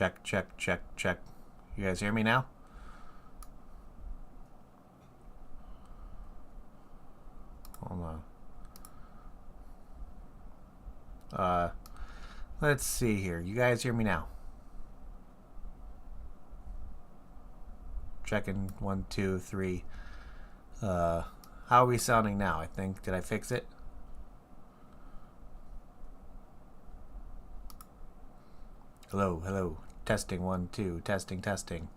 Check, check, check, check. You guys hear me now? Hold on. Let's see here. You guys hear me now? Checking 1, 2, 3. How are we sounding now? I think. Did I fix it? Hello, hello. Testing 1, 2. Testing, testing.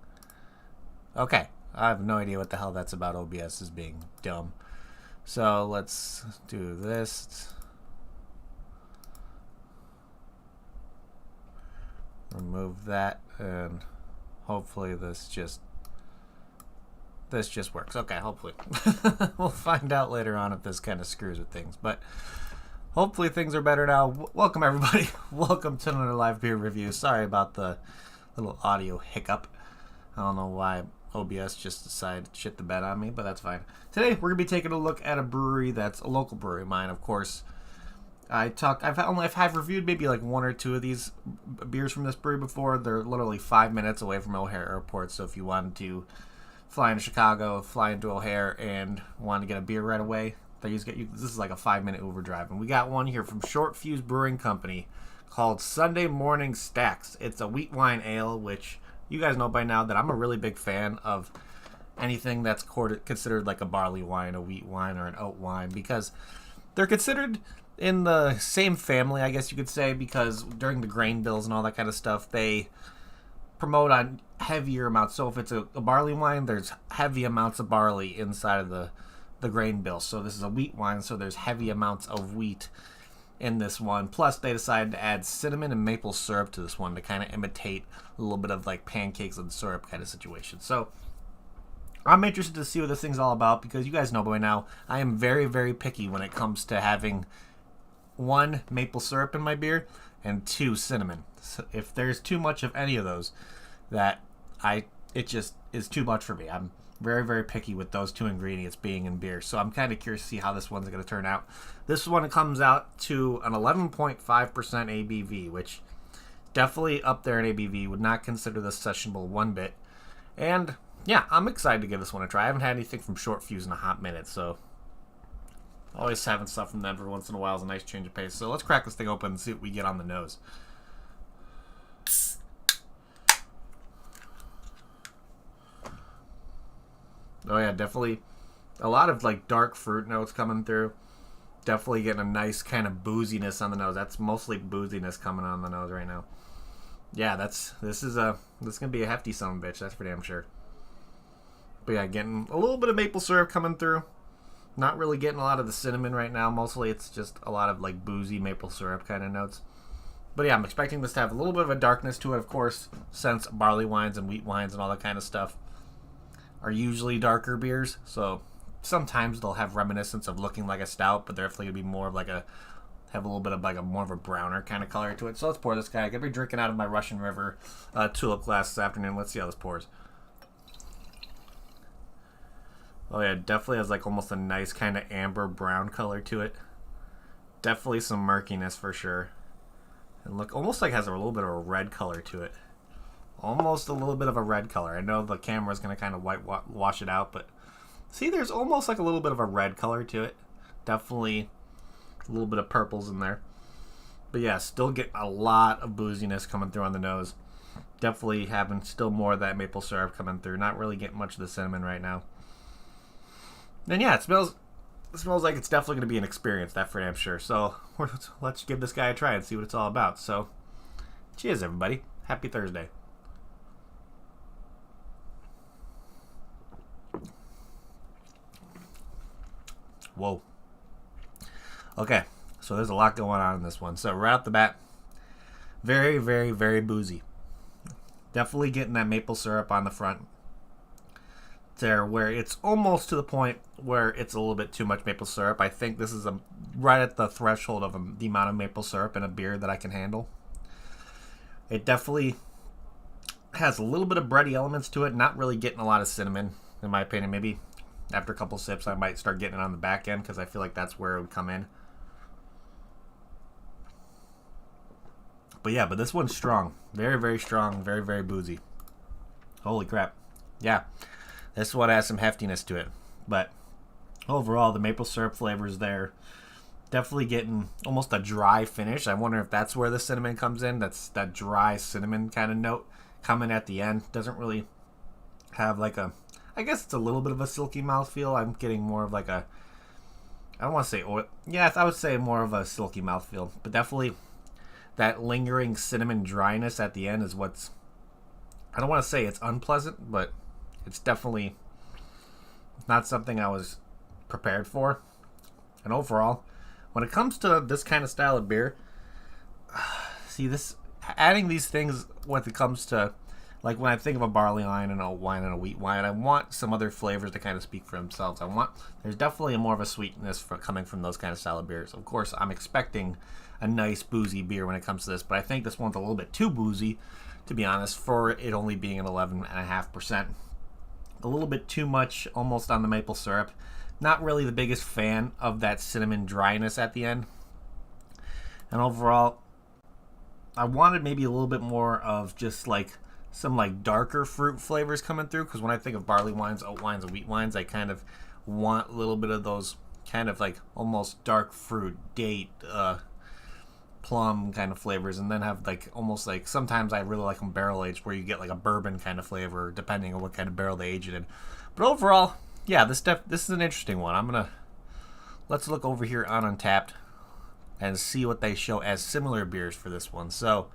Okay. I have no idea what the hell that's about. OBS is being dumb. So let's do this. Remove that, and hopefully this just works. Okay, hopefully. We'll find out later on if this kind of screws with things, but hopefully things are better now. Welcome everybody. Welcome to another live beer review. Sorry about the little audio hiccup. I don't know why OBS just decided to shit the bed on me, but that's fine. Today we're gonna be taking a look at a brewery that's a local brewery of mine, of course. I've reviewed maybe like 1 or 2 of these beers from this brewery before. They're literally 5 minutes away from O'Hare Airport, so if you wanted to fly into Chicago, fly into O'Hare, and want to get a beer right away, this is like a 5-minute Uber drive. And we got one here from Short Fuse Brewing Company called Sunday Morning Stacks. It's a wheat wine ale, which you guys know by now that I'm a really big fan of anything that's considered like a barley wine, a wheat wine, or an oat wine, because they're considered in the same family, I guess you could say, because during the grain bills and all that kind of stuff, they promote on heavier amounts. So if it's a barley wine, there's heavy amounts of barley inside of the grain bill. So this is a wheat wine, so there's heavy amounts of wheat in this one. Plus, they decided to add cinnamon and maple syrup to this one to kind of imitate a little bit of like pancakes and syrup kind of situation. So I'm interested to see what this thing's all about, because you guys know by now I am very, very picky when it comes to having 1, maple syrup in my beer, and 2, cinnamon. So if there's too much of any of those, it just is too much for me. I'm very, very picky with those 2 ingredients being in beer. So I'm kind of curious to see how this one's going to turn out. This one comes out to an 11.5% ABV, which definitely up there in ABV. Would not consider this sessionable one bit. And yeah, I'm excited to give this one a try. I haven't had anything from Short Fuse in a hot minute, so always having stuff from them every once in a while is a nice change of pace. So let's crack this thing open and see what we get on the nose. Oh yeah, definitely a lot of like dark fruit notes coming through. Definitely getting a nice kind of booziness on the nose. That's mostly booziness coming on the nose right now. Yeah, this is gonna be a hefty son of a bitch, that's for damn sure. But yeah, getting a little bit of maple syrup coming through. Not really getting a lot of the cinnamon right now. Mostly it's just a lot of like boozy maple syrup kind of notes. But yeah, I'm expecting this to have a little bit of a darkness to it, of course, since barley wines and wheat wines and all that kind of stuff are usually darker beers. So sometimes they'll have reminiscence of looking like a stout, but they're definitely going to be more of like have a little bit of like more of a browner kind of color to it. So let's pour this guy. I'm going to be drinking out of my Russian River tulip glass this afternoon. Let's see how this pours. Oh yeah, definitely has like almost a nice kind of amber brown color to it. Definitely some murkiness for sure. And look, almost like has a little bit of a red color to it. Almost a little bit of a red color. I know the camera's going to kind of wash it out, but see, there's almost like a little bit of a red color to it. Definitely a little bit of purples in there. But yeah, still getting a lot of booziness coming through on the nose. Definitely having still more of that maple syrup coming through. Not really getting much of the cinnamon right now. And yeah, it smells like it's definitely going to be an experience, that for damn sure. So let's give this guy a try and see what it's all about. So cheers, everybody. Happy Thursday. Whoa. Okay, so there's a lot going on in this one. So right off the bat, very, very, very boozy. Definitely getting that maple syrup on the front there, where it's almost to the point where it's a little bit too much maple syrup. I think this is right at the threshold of the amount of maple syrup in a beer that I can handle. It definitely has a little bit of bready elements to it. Not really getting a lot of cinnamon, in my opinion. Maybe after a couple sips, I might start getting it on the back end, because I feel like that's where it would come in. But this one's strong. Very, very strong. Very, very boozy. Holy crap. Yeah. This one has some heftiness to it. But overall, the maple syrup flavors there. Definitely getting almost a dry finish. I wonder if that's where the cinnamon comes in. That's that dry cinnamon kind of note coming at the end. Doesn't really have like a... I guess it's a little bit of a silky mouthfeel. I'm getting more of like a... I don't want to say oil. Yeah, I would say more of a silky mouthfeel. But definitely that lingering cinnamon dryness at the end is what's... I don't want to say it's unpleasant, but it's definitely not something I was prepared for. And overall, when it comes to this kind of style of beer, see this... Adding these things when it comes to... Like when I think of a barley wine and a wine and a wheat wine, I want some other flavors to kind of speak for themselves. There's definitely more of a sweetness coming from those kind of style of beers. Of course, I'm expecting a nice boozy beer when it comes to this, but I think this one's a little bit too boozy, to be honest, for it only being an 11.5%. A little bit too much almost on the maple syrup. Not really the biggest fan of that cinnamon dryness at the end. And overall, I wanted maybe a little bit more of just like some like darker fruit flavors coming through, because when I think of barley wines, oat wines, and wheat wines, I kind of want a little bit of those kind of like almost dark fruit, date, plum kind of flavors, and then have like almost like sometimes I really like them barrel aged, where you get like a bourbon kind of flavor depending on what kind of barrel they age it in. But overall, yeah, this is an interesting one. Let's look over here on Untappd and see what they show as similar beers for this one. So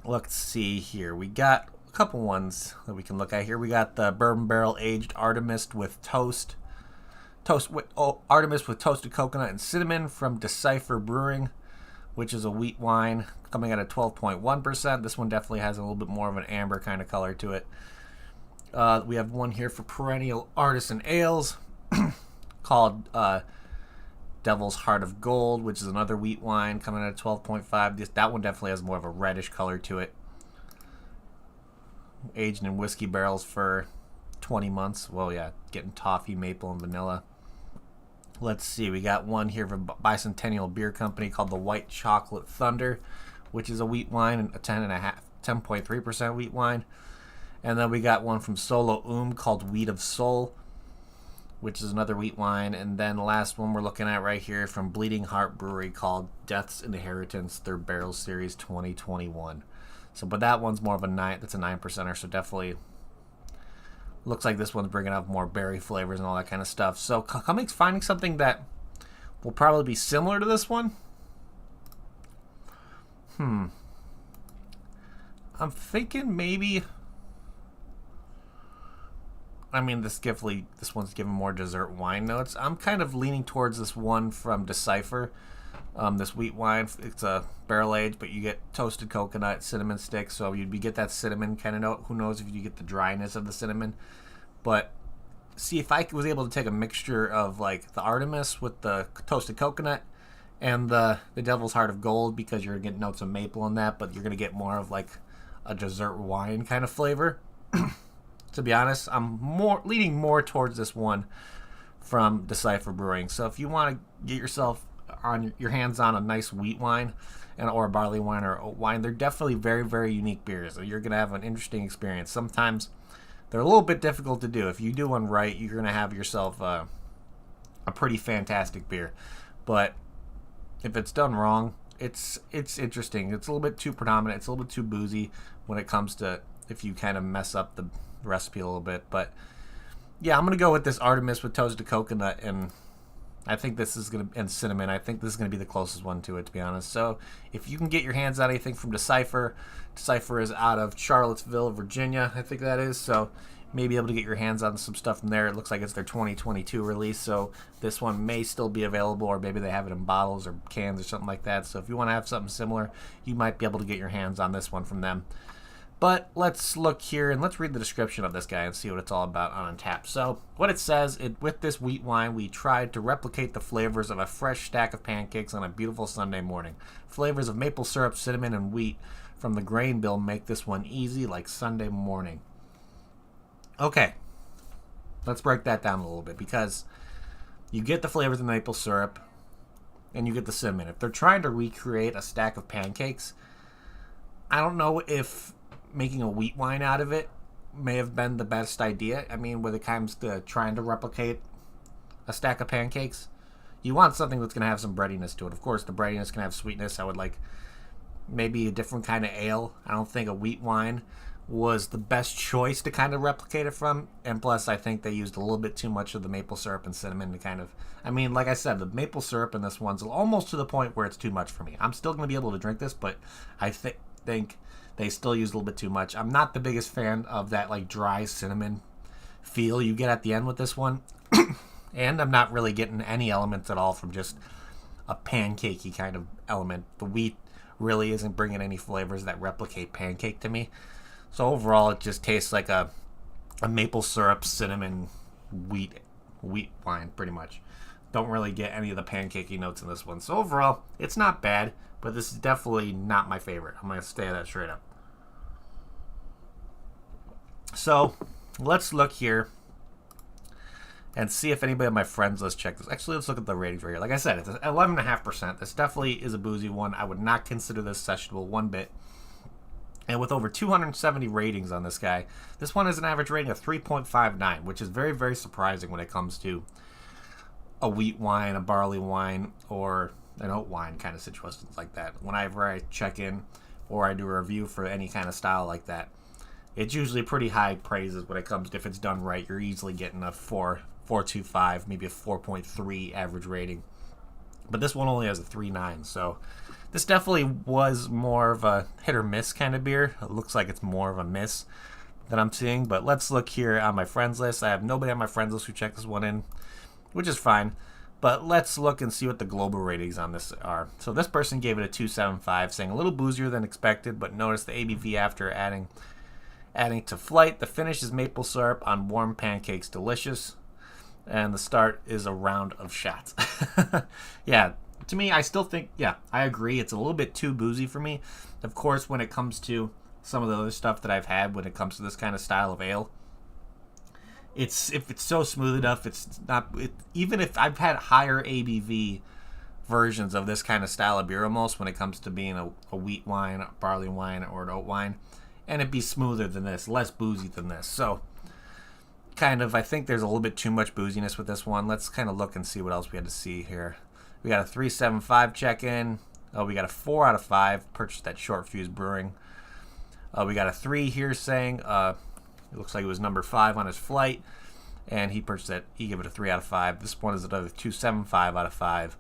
let's see here. We got a couple ones that we can look at here. We got the bourbon barrel aged Artemis with Artemis with toasted coconut and cinnamon from Decipher Brewing, which is a wheat wine coming at a 12.1%. This one definitely has a little bit more of an amber kind of color to it. We have one here for Perennial Artisan Ales called Devil's Heart of Gold, which is another wheat wine coming at a 12.5. That one definitely has more of a reddish color to it. Aged in whiskey barrels for 20 months. Well, yeah, getting toffee, maple, and vanilla. Let's see. We got one here from Bicentennial Beer Company called the White Chocolate Thunder, which is a wheat wine and a 10.3% wheat wine. And then we got one from Solo called Wheat of Soul, which is another wheat wine. And then the last one we're looking at right here from Bleeding Heart Brewery called Death's Inheritance, their Barrel Series 2021. So, but that one's more of a 9, that's a 9%er, so definitely looks like this one's bringing up more berry flavors and all that kind of stuff. So, finding something that will probably be similar to this one. I'm thinking maybe... I mean, this one's giving more dessert wine notes. I'm kind of leaning towards this one from Decipher. This wheat wine, it's a barrel aged, but you get toasted coconut, cinnamon sticks, so you get that cinnamon kind of note. Who knows if you get the dryness of the cinnamon? But see, if I was able to take a mixture of like the Artemis with the toasted coconut and the Devil's Heart of Gold, because you're getting notes of maple in that, but you're gonna get more of like a dessert wine kind of flavor. To be honest, I'm leaning more towards this one from Decipher Brewing. So if you want to get yourself on your hands on a nice wheat wine or a barley wine or oat wine, they're definitely very, very unique beers. So you're going to have an interesting experience. Sometimes they're a little bit difficult to do. If you do one right, you're going to have yourself a pretty fantastic beer. But if it's done wrong, it's interesting. It's a little bit too predominant. It's a little bit too boozy when it comes to if you kind of mess up the recipe a little bit. But yeah, I'm gonna go with this Artemis with toasted coconut, and I think this is and cinnamon. I think this is gonna be the closest one to it, to be honest. So if you can get your hands on anything from Decipher is out of Charlottesville, Virginia, I think that is. So maybe able to get your hands on some stuff from there. It looks like it's their 2022 release, so this one may still be available, or maybe they have it in bottles or cans or something like that. So if you want to have something similar, you might be able to get your hands on this one from them. But let's look here and let's read the description of this guy and see what it's all about on Untappd. So what it says, with this wheat wine, we tried to replicate the flavors of a fresh stack of pancakes on a beautiful Sunday morning. Flavors of maple syrup, cinnamon, and wheat from the grain bill make this one easy like Sunday morning. Okay, let's break that down a little bit, because you get the flavors of maple syrup. and you get the cinnamon. If they're trying to recreate a stack of pancakes, I don't know if making a wheat wine out of it may have been the best idea. I mean, when it comes to trying to replicate a stack of pancakes, you want something that's going to have some breadiness to it. Of course, the breadiness can have sweetness. I would like maybe a different kind of ale. I don't think a wheat wine was the best choice to kind of replicate it from. And plus, I think they used a little bit too much of the maple syrup and cinnamon to kind of... I mean, like I said, the maple syrup in this one's almost to the point where it's too much for me. I'm still going to be able to drink this, but I think they still use a little bit too much. I'm not the biggest fan of that like dry cinnamon feel you get at the end with this one. And I'm not really getting any elements at all from just a pancakey kind of element. The wheat really isn't bringing any flavors that replicate pancake to me. So overall, it just tastes like a maple syrup, cinnamon, wheat wine, pretty much. Don't really get any of the pancakey notes in this one. So overall, it's not bad, but this is definitely not my favorite. I'm going to say that straight up. So let's look here and see if anybody on my friends list checked this. Actually, let's look at the ratings right here. Like I said, it's 11.5%. This definitely is a boozy one. I would not consider this sessionable one bit. And with over 270 ratings on this guy, this one has an average rating of 3.59, which is very, very surprising when it comes to a wheat wine, a barley wine, or an oat wine kind of situations like that. Whenever I check in or I do a review for any kind of style like that, it's usually pretty high praises when it comes to if it's done right. You're easily getting a 4.25, maybe a 4.3 average rating. But this one only has a 3.9, so this definitely was more of a hit or miss kind of beer. It looks like it's more of a miss that I'm seeing. But let's look here on my friends list. I have nobody on my friends list who checked this one in, which is fine. But let's look and see what the global ratings on this are. So this person gave it a 2.75, saying a little boozier than expected, but notice the ABV after adding to flight. The finish is maple syrup on warm pancakes, delicious. And the start is a round of shots. Yeah, to me, I still think, yeah, I agree. It's a little bit too boozy for me. Of course, when it comes to some of the other stuff that I've had, when it comes to this kind of style of ale, if it's so smooth enough, it's not. Even if I've had higher ABV versions of this kind of style of beer, almost when it comes to being a wheat wine, a barley wine, or an oat wine, and it'd be smoother than this, less boozy than this. So, kind of, I think there's a little bit too much booziness with this one. Let's kind of look and see what else we had to see here. We got a 3.75 check-in. Oh, we got a 4 out of 5. Purchased at Short Fuse Brewing. We got a 3 here saying it looks like it was number 5 on his flight, and he purchased it. He gave it a 3 out of 5. This one is another 2.75 out of 5.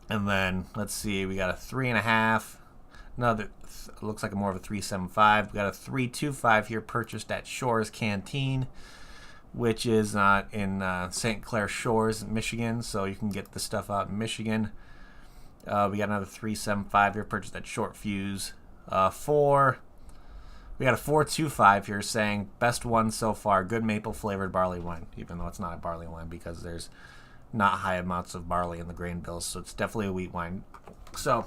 And then let's see, we got a 3.5. Another looks like more of a 3.75. We got a 3.25 here, purchased at Shores Canteen, which is in St. Clair Shores, Michigan. So you can get the stuff out in Michigan. We got another 3.75 here, purchased at Short Fuse. 4. We got a 4.25 here saying best one so far. Good maple flavored barley wine, even though it's not a barley wine because there's not high amounts of barley in the grain bills. So it's definitely a wheat wine. So,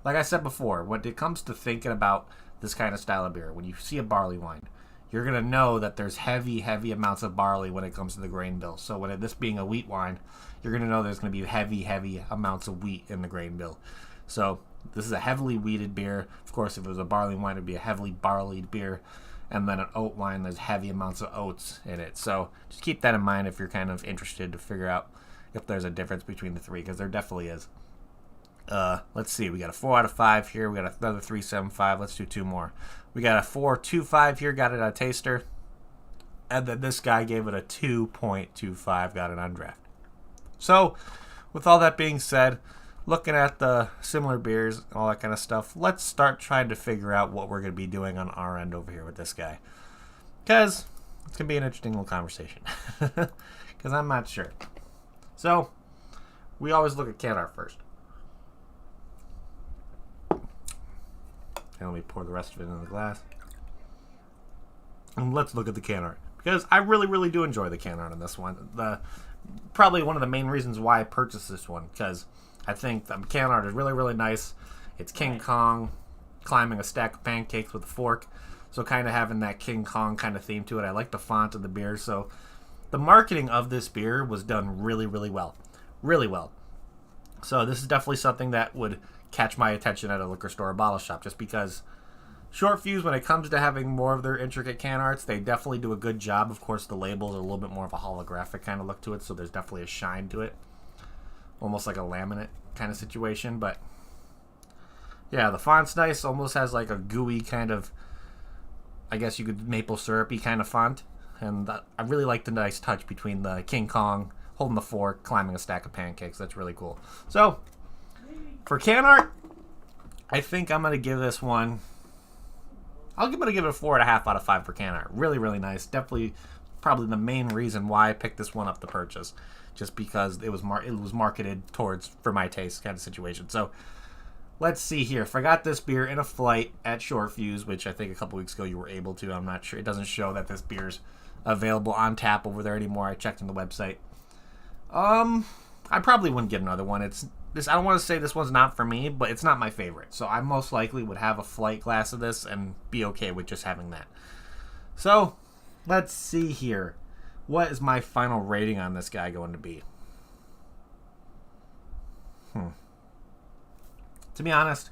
like I said before, when it comes to thinking about this kind of style of beer, when you see a barley wine, you're going to know that there's heavy, heavy amounts of barley when it comes to the grain bill. So when this being a wheat wine, you're going to know there's going to be heavy, heavy amounts of wheat in the grain bill. So this is a heavily wheated beer. Of course, if it was a barley wine, it would be a heavily barleyed beer. And then an oat wine, there's heavy amounts of oats in it. So just keep that in mind if you're kind of interested to figure out if there's a difference between the three, because there definitely is. Let's see. We got a 4 out of 5 here. We got another 3.75. Let's do 2 more. We got a 4.25 here. Got it at Taster. And then this guy gave it a 2.25. Got it on draft. So, with all that being said, looking at the similar beers and all that kind of stuff, let's start trying to figure out what we're going to be doing on our end over here with this guy. Because it's going to be an interesting little conversation. Because I'm not sure. So, we always look at can art first. And let me pour the rest of it into the glass. And let's look at the can art. Because I really, really do enjoy the can art on this one. Probably one of the main reasons why I purchased this one. Because I think the can art is really, really nice. It's King Kong climbing a stack of pancakes with a fork. So kind of having that King Kong kind of theme to it. I like the font of the beer. So the marketing of this beer was done really, really well. Really well. So this is definitely something that would catch my attention at a liquor store or bottle shop, just because Short Fuse, when it comes to having more of their intricate can arts, they definitely do a good job. Of course, the labels are a little bit more of a holographic kind of look to it, so there's definitely a shine to it. Almost like a laminate kind of situation, but yeah, the font's nice. Almost has like a gooey kind of, I guess you could maple syrupy kind of font. And I really like the nice touch between the King Kong holding the fork, climbing a stack of pancakes. That's really cool. So, for can art, I think I'm going to give this one, I'm going to give it a 4.5 out of 5 for can art. Really, really nice. Definitely, probably the main reason why I picked this one up to purchase. Just because it was marketed towards, for my taste, kind of situation. So, let's see here. If I got this beer in a flight at Short Fuse, which I think a couple weeks ago you were able to, I'm not sure. It doesn't show that this beer's available on tap over there anymore. I checked on the website. I probably wouldn't get another one. It's this. I don't want to say this one's not for me, but it's not my favorite. So I most likely would have a flight glass of this and be okay with just having that. So let's see here. What is my final rating on this guy going to be? To be honest,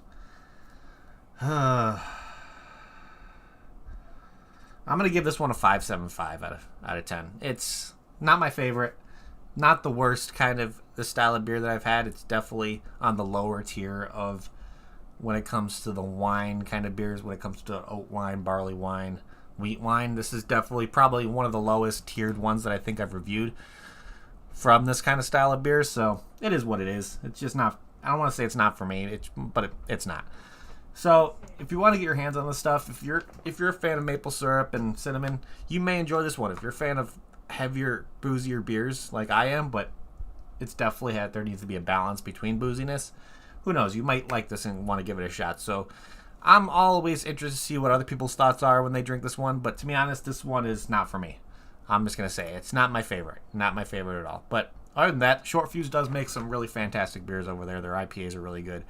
I'm going to give this one a 5.75 out of 10. It's not my favorite. Not the worst kind of the style of beer that I've had. It's definitely on the lower tier of when it comes to the wine kind of beers, when it comes to oat wine, barley wine, wheat wine. This is definitely probably one of the lowest tiered ones that I think I've reviewed from this kind of style of beer. So it is what it is. It's just not, I don't want to say it's not for me, but it's not. So if you want to get your hands on this stuff, if you're a fan of maple syrup and cinnamon, you may enjoy this one. If you're a fan of heavier, boozier beers like I am, but it's definitely there needs to be a balance between booziness. Who knows? You might like this and want to give it a shot. So I'm always interested to see what other people's thoughts are when they drink this one. But to be honest, this one is not for me. I'm just going to say it's not my favorite. Not my favorite at all. But other than that, Short Fuse does make some really fantastic beers over there. Their IPAs are really good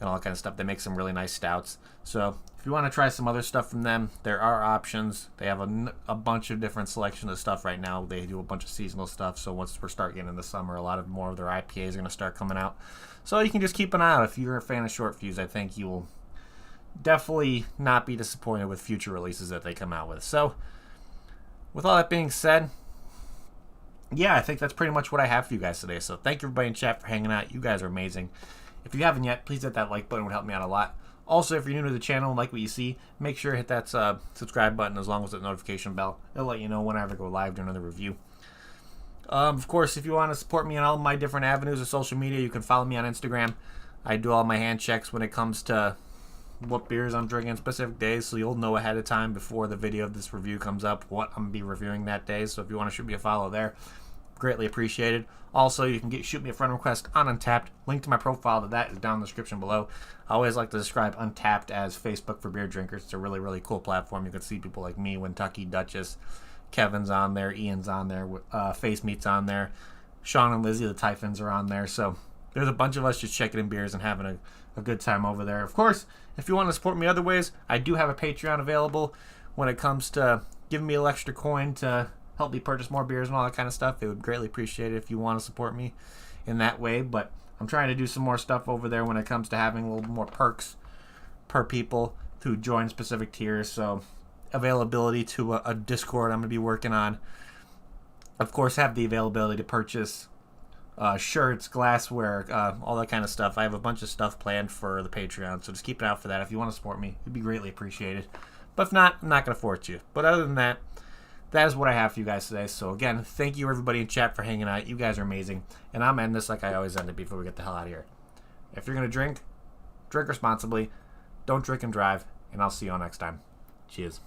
and all that kind of stuff. They make some really nice stouts. So if you want to try some other stuff from them, there are options. They have a bunch of different selections of stuff right now. They do a bunch of seasonal stuff. So once we're starting getting in the summer, a lot of more of their IPAs are going to start coming out. So you can just keep an eye out. If you're a fan of Short Fuse, I think you will definitely not be disappointed with future releases that they come out with. So with all that being said, yeah, I think that's pretty much what I have for you guys today. So thank you everybody in chat for hanging out. You guys are amazing. If you haven't yet, please hit that like button. It would help me out a lot. Also, if you're new to the channel and like what you see, make sure to hit that subscribe button as long as the notification bell. It'll let you know whenever I go live doing another review. Of course, if you want to support me on all my different avenues of social media, you can follow me on Instagram. I do all my hand checks when it comes to what beers I'm drinking on specific days, so you'll know ahead of time before the video of this review comes up what I'm going to be reviewing that day. So if you want to shoot me a follow there, greatly appreciated. Also, you can shoot me a friend request on Untappd. Link to my profile to that is down in the description below. I always like to describe Untappd as Facebook for beer drinkers. It's a really, really cool platform. You can see people like me, Kentucky Duchess, Kevin's on there, Ian's on there, Face Meat's on there, Sean and Lizzie, the Typhons, are on there. So there's a bunch of us just checking in beers and having a good time over there. Of course, if you want to support me other ways, I do have a Patreon available when it comes to giving me a little extra coin to help me purchase more beers and all that kind of stuff. It would greatly appreciate it if you want to support me in that way. But I'm trying to do some more stuff over there when it comes to having a little more perks per people to join specific tiers. So availability to a Discord I'm going to be working on. Of course, have the availability to purchase shirts, glassware, all that kind of stuff. I have a bunch of stuff planned for the Patreon, so just keep an eye out for that. If you want to support me, it'd be greatly appreciated. But if not, I'm not going to force you. But other than that, that is what I have for you guys today. So again, thank you everybody in chat for hanging out. You guys are amazing. And I'm ending this like I always end it before we get the hell out of here. If you're going to drink responsibly. Don't drink and drive. And I'll see you all next time. Cheers.